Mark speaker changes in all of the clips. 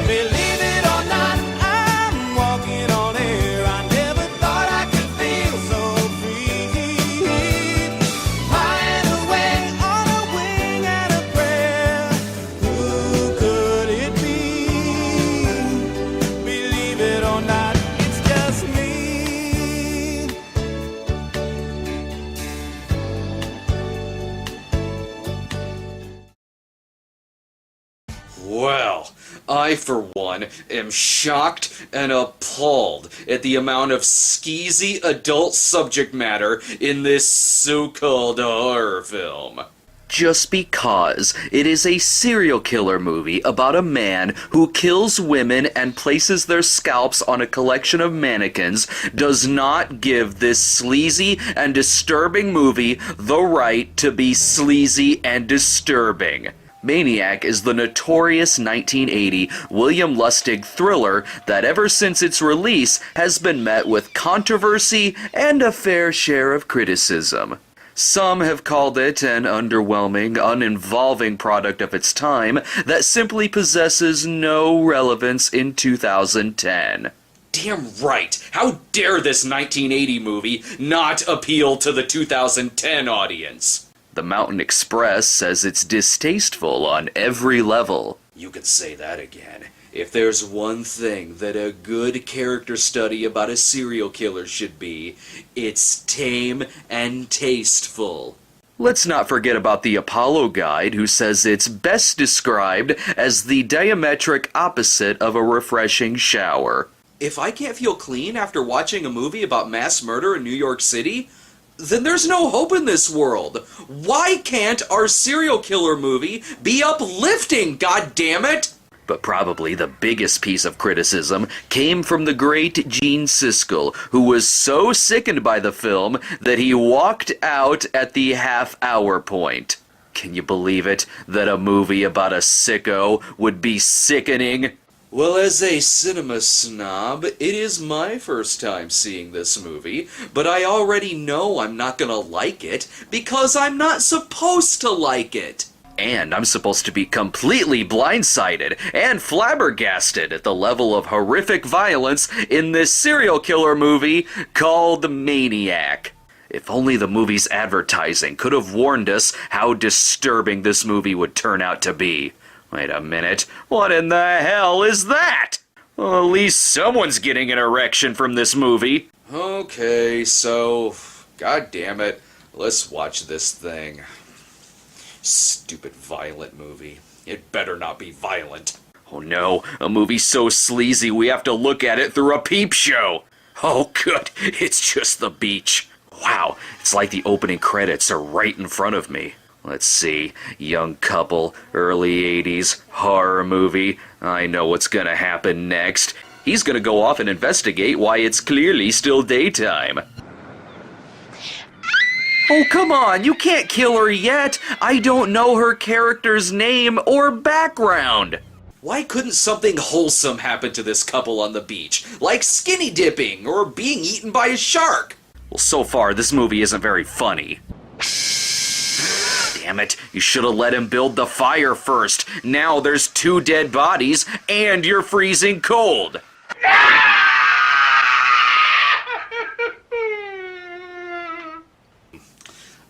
Speaker 1: Believe it or not, I'm walking on air. I never thought I could feel so free. Flying away on a wing and a prayer. Who could it be? Believe it or not, it's just me.
Speaker 2: Well, I, for one, am shocked and appalled at the amount of skeezy adult subject matter in this so-called horror film. Just because it is a serial killer movie about a man who kills women and places their scalps on a collection of mannequins does not give this sleazy and disturbing movie the right to be sleazy and disturbing. Maniac is the notorious 1980 William Lustig thriller that ever since its release has been met with controversy and a fair share of criticism. Some have called it an underwhelming, uninvolving product of its time that simply possesses no relevance in 2010. Damn right! How dare this 1980 movie not appeal to the 2010 audience? The Mountain Express says it's distasteful on every level. You could say that again. If there's one thing that a good character study about a serial killer should be, it's tame and tasteful. Let's not forget about the Apollo Guide, who says it's best described as the diametric opposite of a refreshing shower. If I can't feel clean after watching a movie about mass murder in New York City, then there's no hope in this world. Why can't our serial killer movie be uplifting, goddammit? But probably the biggest piece of criticism came from the great Gene Siskel, who was so sickened by the film that he walked out at the half-hour point. Can you believe it, that a movie about a sicko would be sickening? Well, as a cinema snob, it is my first time seeing this movie, but I already know I'm not gonna like it because I'm not supposed to like it. And I'm supposed to be completely blindsided and flabbergasted at the level of horrific violence in this serial killer movie called Maniac. If only the movie's advertising could have warned us how disturbing this movie would turn out to be. Wait a minute, what in the hell is that? Well, at least someone's getting an erection from this movie. Okay, so, god damn it, let's watch this thing. Stupid violent movie. It better not be violent. Oh no, a movie so sleazy we have to look at it through a peep show. Oh good, it's just the beach. Wow, it's like the opening credits are right in front of me. Let's see, young couple, early 80s, horror movie. I know what's gonna happen next. He's gonna go off and investigate why it's clearly still daytime. Oh, come on, you can't kill her yet! I don't know her character's name or background! Why couldn't something wholesome happen to this couple on the beach? Like skinny dipping or being eaten by a shark? Well, so far, this movie isn't very funny. Damn it, you should have let him build the fire first. Now there's 2 dead bodies, and you're freezing cold.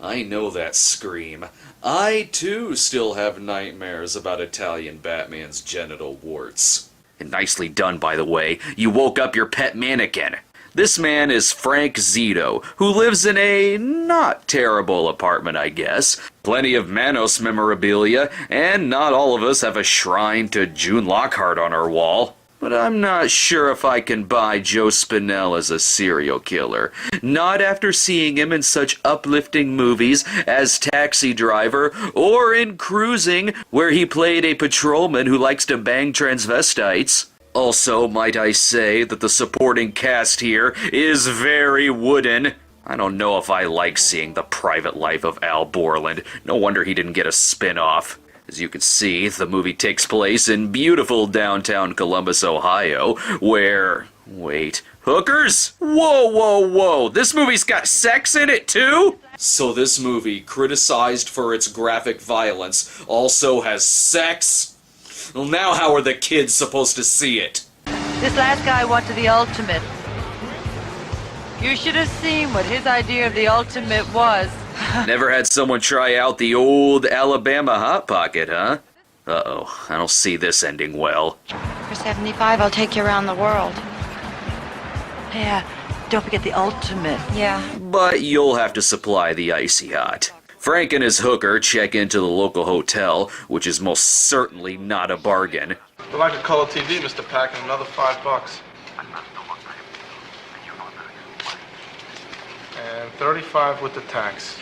Speaker 2: I know that scream. I, too, still have nightmares about Italian Batman's genital warts. And nicely done, by the way. You woke up your pet mannequin. This man is Frank Zito, who lives in a not terrible apartment, I guess. Plenty of Manos memorabilia, and not all of us have a shrine to June Lockhart on our wall. But I'm not sure if I can buy Joe Spinell as a serial killer. Not after seeing him in such uplifting movies as Taxi Driver, or in Cruising, where he played a patrolman who likes to bang transvestites. Also, might I say that the supporting cast here is very wooden. I don't know if I like seeing the private life of Al Borland. No wonder he didn't get a spin-off. As you can see, the movie takes place in beautiful downtown Columbus, Ohio, where... wait, hookers? Whoa, whoa, whoa, this movie's got sex in it too? So this movie, criticized for its graphic violence, also has sex? Well, now how are the kids supposed to see it?
Speaker 3: This last guy wanted the ultimate. You should have seen what his idea of the ultimate was.
Speaker 2: Never had someone try out the old Alabama Hot Pocket, huh? Uh-oh, I don't see this ending well.
Speaker 4: For 75, I'll take you around the world.
Speaker 3: Yeah, don't forget the ultimate.
Speaker 4: Yeah.
Speaker 2: But you'll have to supply the icy hot. Frank and his hooker check into the local hotel, which is most certainly not a bargain.
Speaker 5: We'd like a color TV, Mr. Pack, and another $5. And 35 with the tax.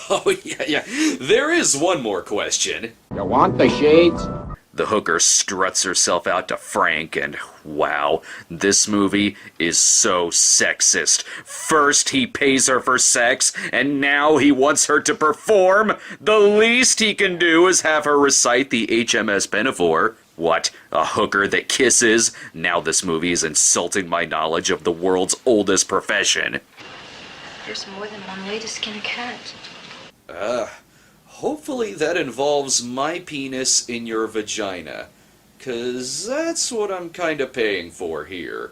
Speaker 2: Oh, yeah. There is one more question.
Speaker 6: You want the shades?
Speaker 2: The hooker struts herself out to Frank, and wow, this movie is so sexist. First he pays her for sex, and now he wants her to perform. The least he can do is have her recite the HMS Pinafore. What, a hooker that kisses? Now this movie is insulting my knowledge of the world's oldest profession.
Speaker 4: There's more than one way to skin a cat.
Speaker 2: Hopefully that involves my penis in your vagina. 'Cause that's what I'm kinda paying for here.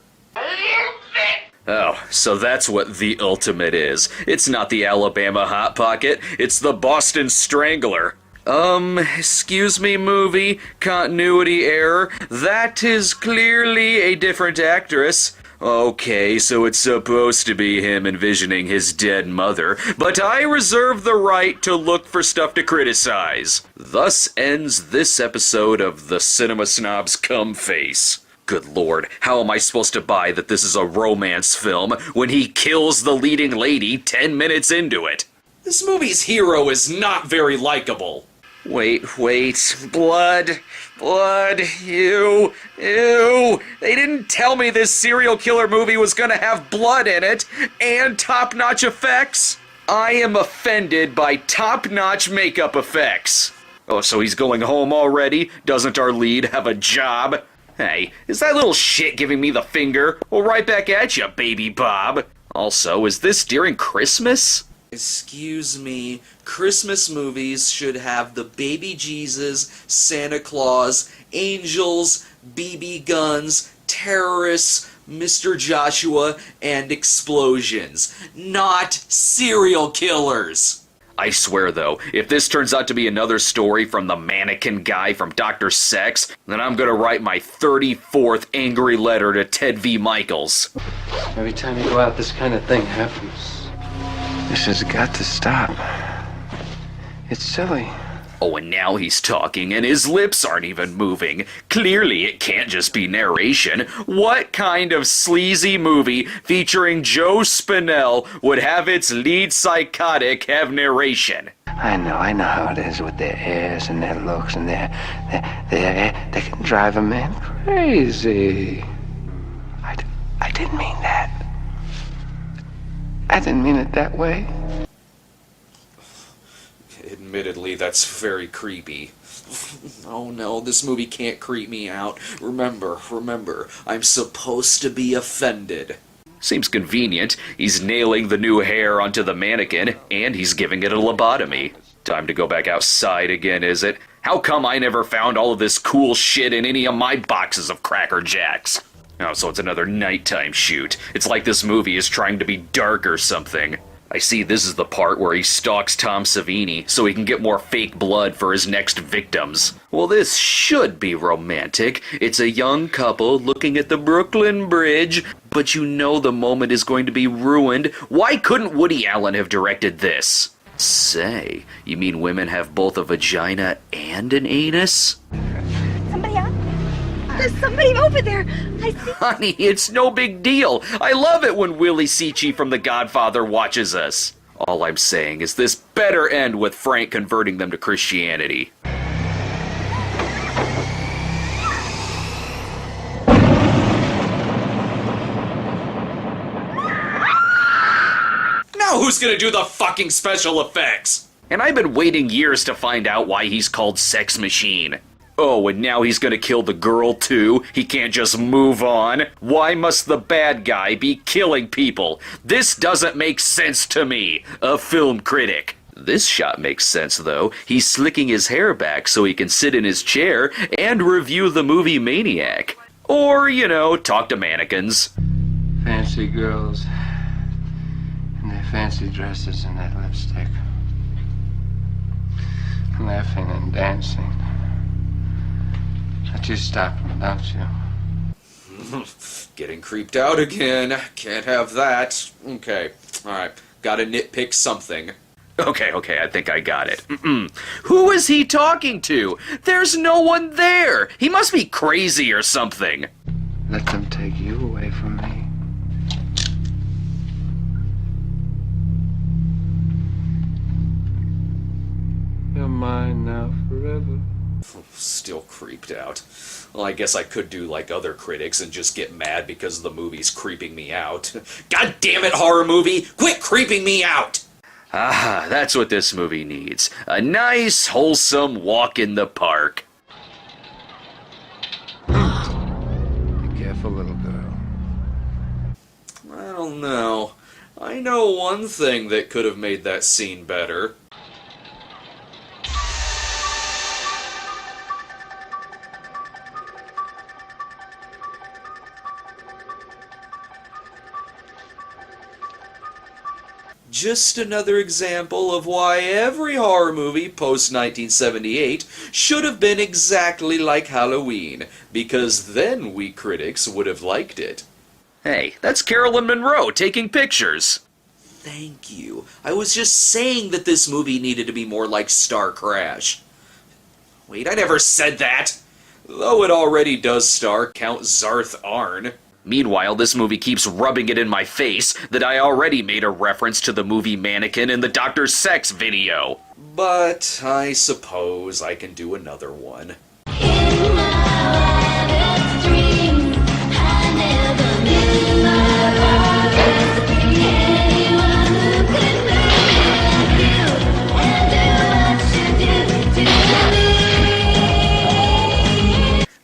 Speaker 2: Oh, so that's what the ultimate is. It's not the Alabama Hot Pocket, it's the Boston Strangler. Excuse me, movie, continuity error. That is clearly a different actress. Okay, so it's supposed to be him envisioning his dead mother, but I reserve the right to look for stuff to criticize. Thus ends this episode of the Cinema Snob's Cum Face. Good lord, how am I supposed to buy that this is a romance film when he kills the leading lady 10 minutes into it? This movie's hero is not very likable. Wait, blood, ew. They didn't tell me this serial killer movie was gonna have blood in it, and top-notch effects. I am offended by top-notch makeup effects. Oh, so he's going home already? Doesn't our lead have a job? Hey, is that little shit giving me the finger? Well, right back at ya, baby Bob. Also, is this during Christmas? Excuse me, Christmas movies should have the baby Jesus, Santa Claus, angels, BB guns, terrorists, Mr. Joshua, and explosions, not serial killers. I swear though, if this turns out to be another story from the mannequin guy from Dr. Sex, then I'm gonna write my 34th angry letter to Ted V. Michaels.
Speaker 7: Every time you go out, this kind of thing happens. This has got to stop. It's silly.
Speaker 2: Oh, and now he's talking, and his lips aren't even moving. Clearly, it can't just be narration. What kind of sleazy movie featuring Joe Spinell would have its lead psychotic have narration?
Speaker 7: I know how it is with their airs and their looks and their they can drive a man crazy. I didn't mean that. I didn't mean it that way.
Speaker 2: Admittedly, that's very creepy. Oh no, this movie can't creep me out. Remember, I'm supposed to be offended. Seems convenient. He's nailing the new hair onto the mannequin, and he's giving it a lobotomy. Time to go back outside again, is it? How come I never found all of this cool shit in any of my boxes of Cracker Jacks? Oh, so it's another nighttime shoot. It's like this movie is trying to be dark or something. I see this is the part where he stalks Tom Savini so he can get more fake blood for his next victims. Well, this should be romantic. It's a young couple looking at the Brooklyn Bridge, but you know the moment is going to be ruined. Why couldn't Woody Allen have directed this? Say, you mean women have both a vagina and an anus?
Speaker 4: Somebody out? There's somebody over there. I see.
Speaker 2: Honey, it's no big deal. I love it when Willie Seachy from The Godfather watches us. All I'm saying is this better end with Frank converting them to Christianity. Now who's gonna do the fucking special effects? And I've been waiting years to find out why he's called Sex Machine. Oh, and now he's gonna kill the girl too? He can't just move on? Why must the bad guy be killing people? This doesn't make sense to me, a film critic. This shot makes sense, though. He's slicking his hair back so he can sit in his chair and review the movie Maniac. Or, talk to mannequins.
Speaker 7: Fancy girls in their fancy dresses and that lipstick. Laughing and dancing. But you stop them, don't you?
Speaker 2: Getting creeped out again. Can't have that. Okay, alright. Gotta nitpick something. Okay, I think I got it. Who is he talking to? There's no one there! He must be crazy or something.
Speaker 7: Let them take you away from me. You're mine now forever.
Speaker 2: Still creeped out. Well, I guess I could do like other critics and just get mad because the movie's creeping me out. God damn it, horror movie! Quit creeping me out! Ah, that's what this movie needs. A nice, wholesome walk in the park.
Speaker 7: Be careful, little girl.
Speaker 2: I don't know. I know one thing that could have made that scene better. Just another example of why every horror movie post-1978 should have been exactly like Halloween, because then we critics would have liked it. Hey, that's Carolyn Monroe taking pictures. Thank you. I was just saying that this movie needed to be more like Star Crash. Wait, I never said that! Though it already does star Count Zarth Arn. Meanwhile, this movie keeps rubbing it in my face that I already made a reference to the movie Mannequin in the Dr. Sex video. But I suppose I can do another one.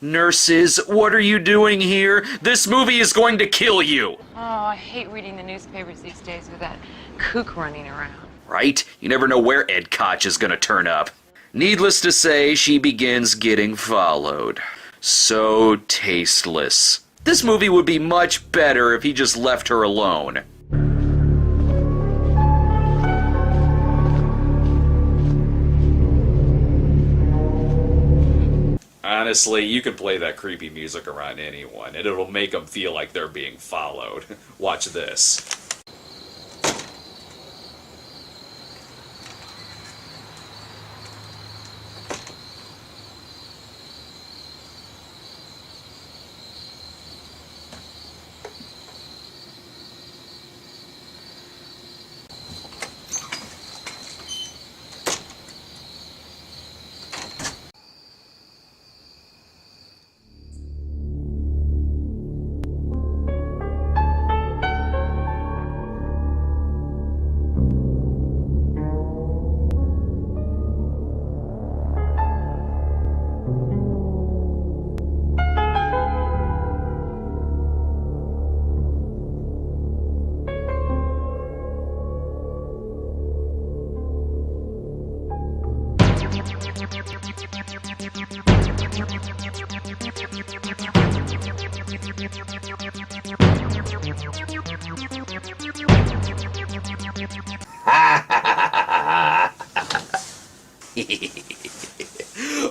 Speaker 2: Nurses, what are you doing here? This movie is going to kill you!
Speaker 6: Oh, I hate reading the newspapers these days with that kook running around.
Speaker 2: Right? You never know where Ed Koch is gonna turn up. Needless to say, she begins getting followed. So tasteless. This movie would be much better if he just left her alone. Honestly, you can play that creepy music around anyone, and it'll make them feel like they're being followed. Watch this.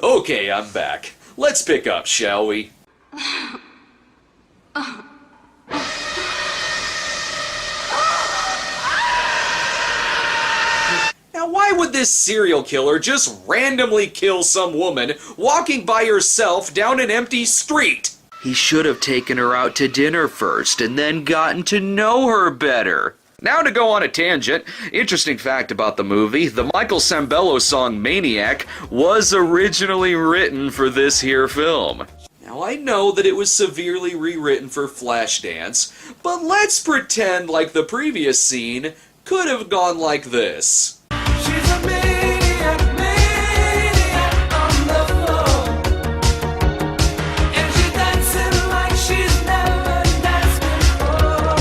Speaker 2: Okay, I'm back. Let's pick up, shall we? Now, why would this serial killer just randomly kill some woman walking by herself down an empty street? He should have taken her out to dinner first and then gotten to know her better. Now to go on a tangent, interesting fact about the movie, the Michael Sambello song Maniac was originally written for this here film. Now I know that it was severely rewritten for Flashdance, but let's pretend like the previous scene could have gone like this.
Speaker 1: She's a maniac, maniac on the floor. And she's dancing like she's never danced before.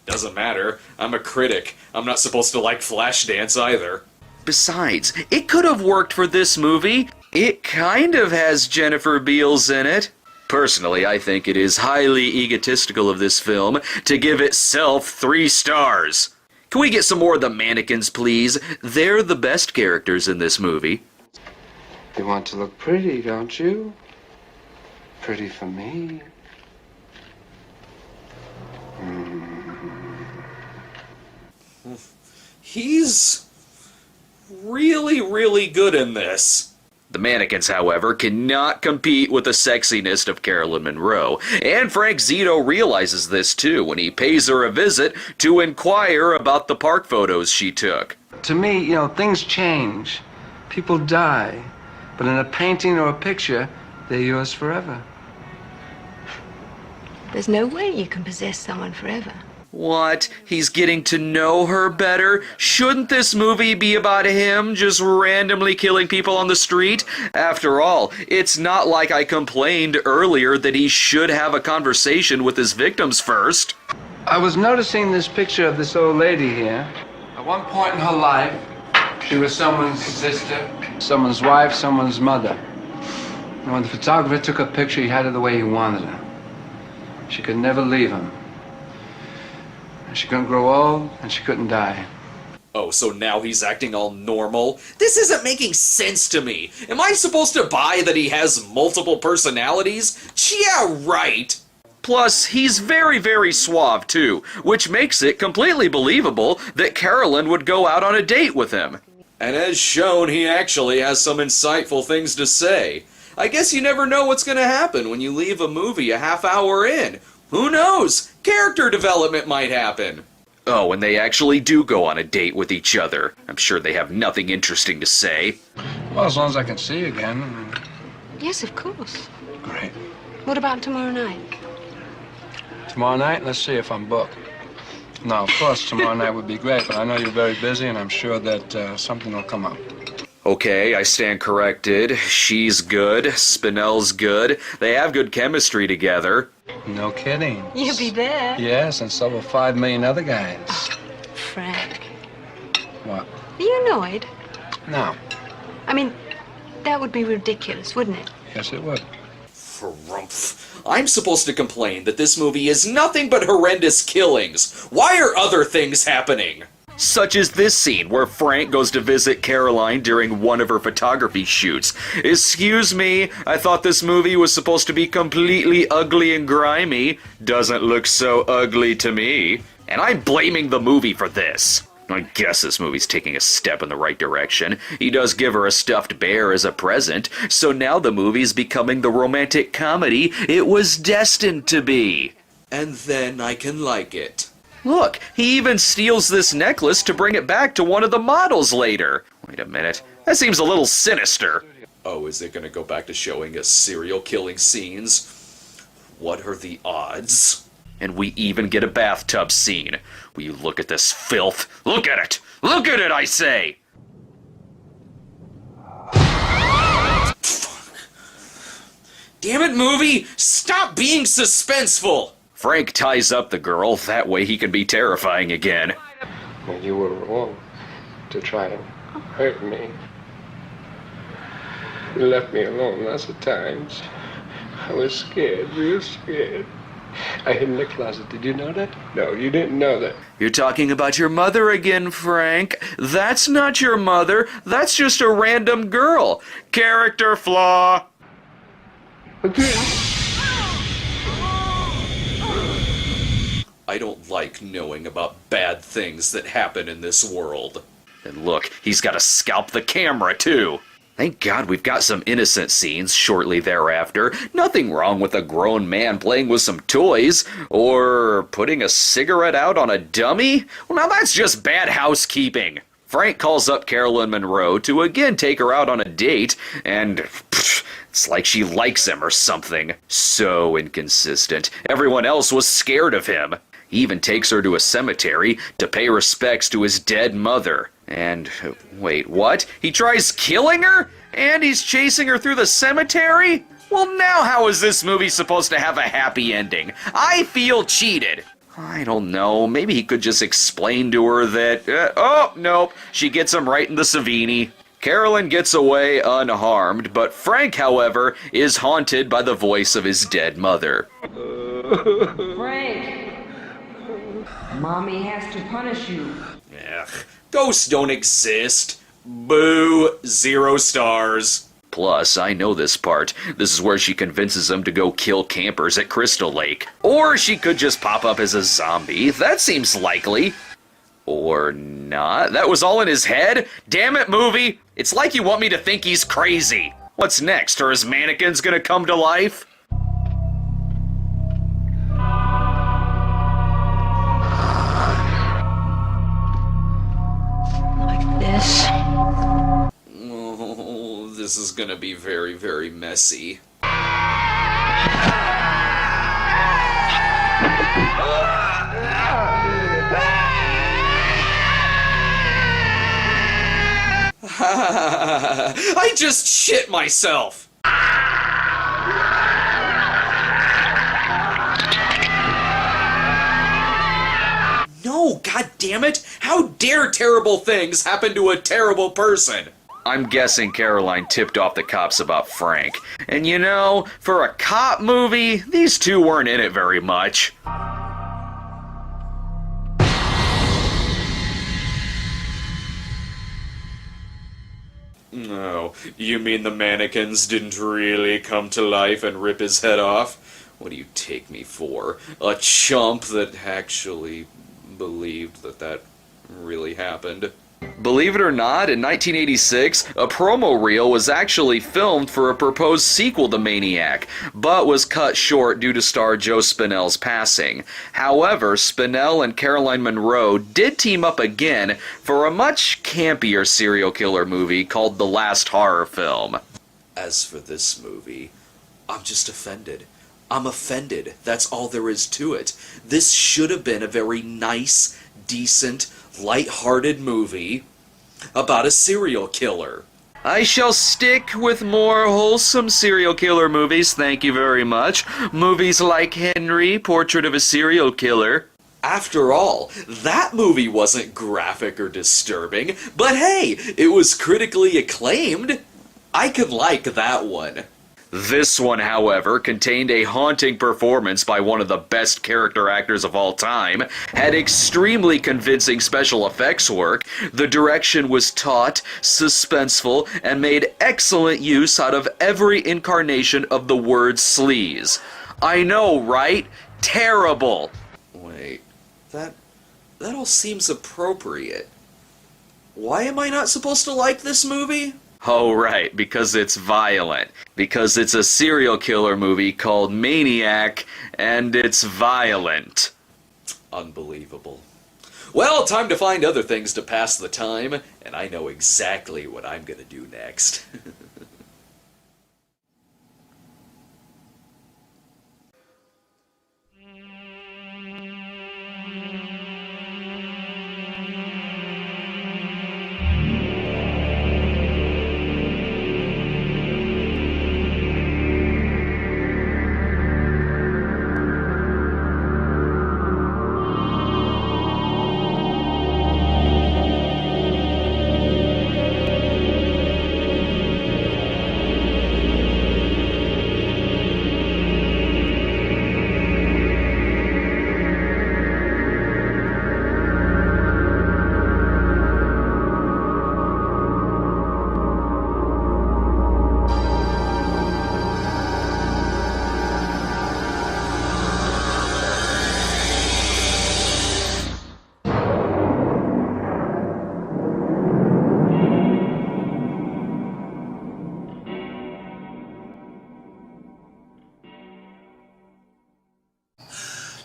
Speaker 2: Doesn't matter. matter. I'm a critic. I'm not supposed to like Flashdance either. Besides, it could have worked for this movie. It kind of has Jennifer Beals in it. Personally, I think it is highly egotistical of this film to give itself 3 stars. Can we get some more of the mannequins, please? They're the best characters in this movie.
Speaker 7: You want to look pretty, don't you? Pretty for me.
Speaker 2: He's really, really good in this. The mannequins, however, cannot compete with the sexiness of Carolyn Monroe, and Frank Zito realizes this too when he pays her a visit to inquire about the park photos she took.
Speaker 7: To me, you know, things change. People die. But in a painting or a picture, they're yours forever.
Speaker 4: There's no way you can possess someone forever.
Speaker 2: What? He's getting to know her better? Shouldn't this movie be about him just randomly killing people on the street? After all, it's not like I complained earlier that he should have a conversation with his victims first.
Speaker 7: I was noticing this picture of this old lady here. At one point in her life, she was someone's sister, someone's wife, someone's mother. And when the photographer took a picture, he had her the way he wanted her. She could never leave him. She couldn't grow old, and she couldn't die.
Speaker 2: Oh, so now he's acting all normal? This isn't making sense to me. Am I supposed to buy that he has multiple personalities? Yeah, right. Plus, he's very, very suave, too, which makes it completely believable that Carolyn would go out on a date with him. And as shown, he actually has some insightful things to say. I guess you never know what's going to happen when you leave a movie a half hour in. Who knows? Character development might happen. Oh, and they actually do go on a date with each other. I'm sure they have nothing interesting to say.
Speaker 7: Well, as long as I can see you again.
Speaker 4: Yes, of course.
Speaker 7: Great.
Speaker 4: What about tomorrow night?
Speaker 7: Tomorrow night, let's see if I'm booked. No, of course, tomorrow night would be great, but I know you're very busy, and I'm sure that something will come up.
Speaker 2: Okay, I stand corrected. She's good. Spinell's good. They have good chemistry together.
Speaker 7: No kidding.
Speaker 4: You'll be there.
Speaker 7: Yes, and so will 5 million other guys.
Speaker 4: Frank.
Speaker 7: What?
Speaker 4: Are you annoyed?
Speaker 7: No.
Speaker 4: I mean, that would be ridiculous, wouldn't it?
Speaker 7: Yes, it would.
Speaker 2: Frumph. I'm supposed to complain that this movie is nothing but horrendous killings. Why are other things happening? Such as this scene where Frank goes to visit Caroline during one of her photography shoots. Excuse me, I thought this movie was supposed to be completely ugly and grimy. Doesn't look so ugly to me. And I'm blaming the movie for this. I guess this movie's taking a step in the right direction. He does give her a stuffed bear as a present, so now the movie's becoming the romantic comedy it was destined to be. And then I can like it. Look, he even steals this necklace to bring it back to one of the models later. Wait a minute, that seems a little sinister. Oh, is it gonna go back to showing us serial killing scenes? What are the odds? And we even get a bathtub scene. Will you look at this filth? Look at it! Look at it, I say! Damn it, movie! Stop being suspenseful! Frank ties up the girl, that way he can be terrifying again.
Speaker 7: Well, you were wrong to try and hurt me. You left me alone lots of times. I was scared, real scared. I hid in the closet. Did you know that? No, you didn't know that.
Speaker 2: You're talking about your mother again, Frank. That's not your mother. That's just a random girl. Character flaw. I don't like knowing about bad things that happen in this world. And look, he's got to scalp the camera, too. Thank God we've got some innocent scenes shortly thereafter. Nothing wrong with a grown man playing with some toys, or putting a cigarette out on a dummy. Well, now that's just bad housekeeping. Frank calls up Carolyn Monroe to again take her out on a date, and it's like she likes him or something. So inconsistent. Everyone else was scared of him. He even takes her to a cemetery to pay respects to his dead mother. And, wait, what? He tries killing her? And he's chasing her through the cemetery? Well, now how is this movie supposed to have a happy ending? I feel cheated. I don't know, maybe he could just explain to her that, oh, nope, she gets him right in the Savini. Carolyn gets away unharmed, but Frank, however, is haunted by the voice of his dead mother.
Speaker 8: Frank! Mommy has to punish you.
Speaker 2: Ugh, ghosts don't exist. Boo, 0 stars. Plus, I know this part. This is where she convinces him to go kill campers at Crystal Lake. Or she could just pop up as a zombie. That seems likely. Or not. That was all in his head? Damn it, movie! It's like you want me to think he's crazy. What's next? Are his mannequins gonna come to life?
Speaker 4: Like this.
Speaker 2: Oh, this is gonna be very, very messy. I just shit myself! No, god damn it! How dare terrible things happen to a terrible person? I'm guessing Caroline tipped off the cops about Frank. And you know, for a cop movie, these two weren't in it very much. No, you mean the mannequins didn't really come to life and rip his head off? What do you take me for? A chump that actually believed that really happened? Believe it or not, in 1986, a promo reel was actually filmed for a proposed sequel to Maniac, but was cut short due to star Joe Spinell's passing. However, Spinell and Caroline Munro did team up again for a much campier serial killer movie called The Last Horror Film. As for this movie, I'm just offended. I'm offended. That's all there is to it. This should have been a very nice, decent, light-hearted movie about a serial killer. I shall stick with more wholesome serial killer movies, thank you very much. Movies like Henry, Portrait of a Serial Killer. After all, that movie wasn't graphic or disturbing, but hey, it was critically acclaimed. I can like that one. This one, however, contained a haunting performance by one of the best character actors of all time, had extremely convincing special effects work, the direction was taut, suspenseful, and made excellent use out of every incarnation of the word sleaze. I know, right? Terrible! Wait, that all seems appropriate. Why am I not supposed to like this movie? Oh, right, because it's violent. Because it's a serial killer movie called Maniac, and it's violent. Unbelievable. Well, time to find other things to pass the time, and I know exactly what I'm gonna do next.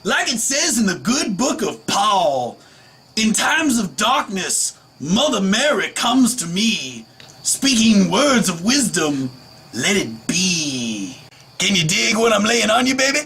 Speaker 1: Like it says in the good book of Paul, in times of darkness, Mother Mary comes to me, speaking words of wisdom, let it be. Can you dig what I'm laying on you, baby?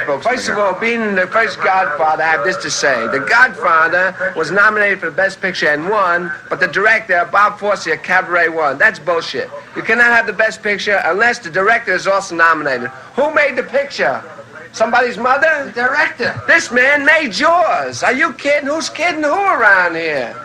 Speaker 9: spokesman.
Speaker 7: First of all, being the first Godfather, I have this to say. The Godfather was nominated for the Best Picture and won, but the director, Bob Fosse of Cabaret, won. That's bullshit. You cannot have the Best Picture unless the director is also nominated. Who made the picture? Somebody's mother?
Speaker 9: The director.
Speaker 7: This man made yours. Are you kidding? Who's kidding who around here?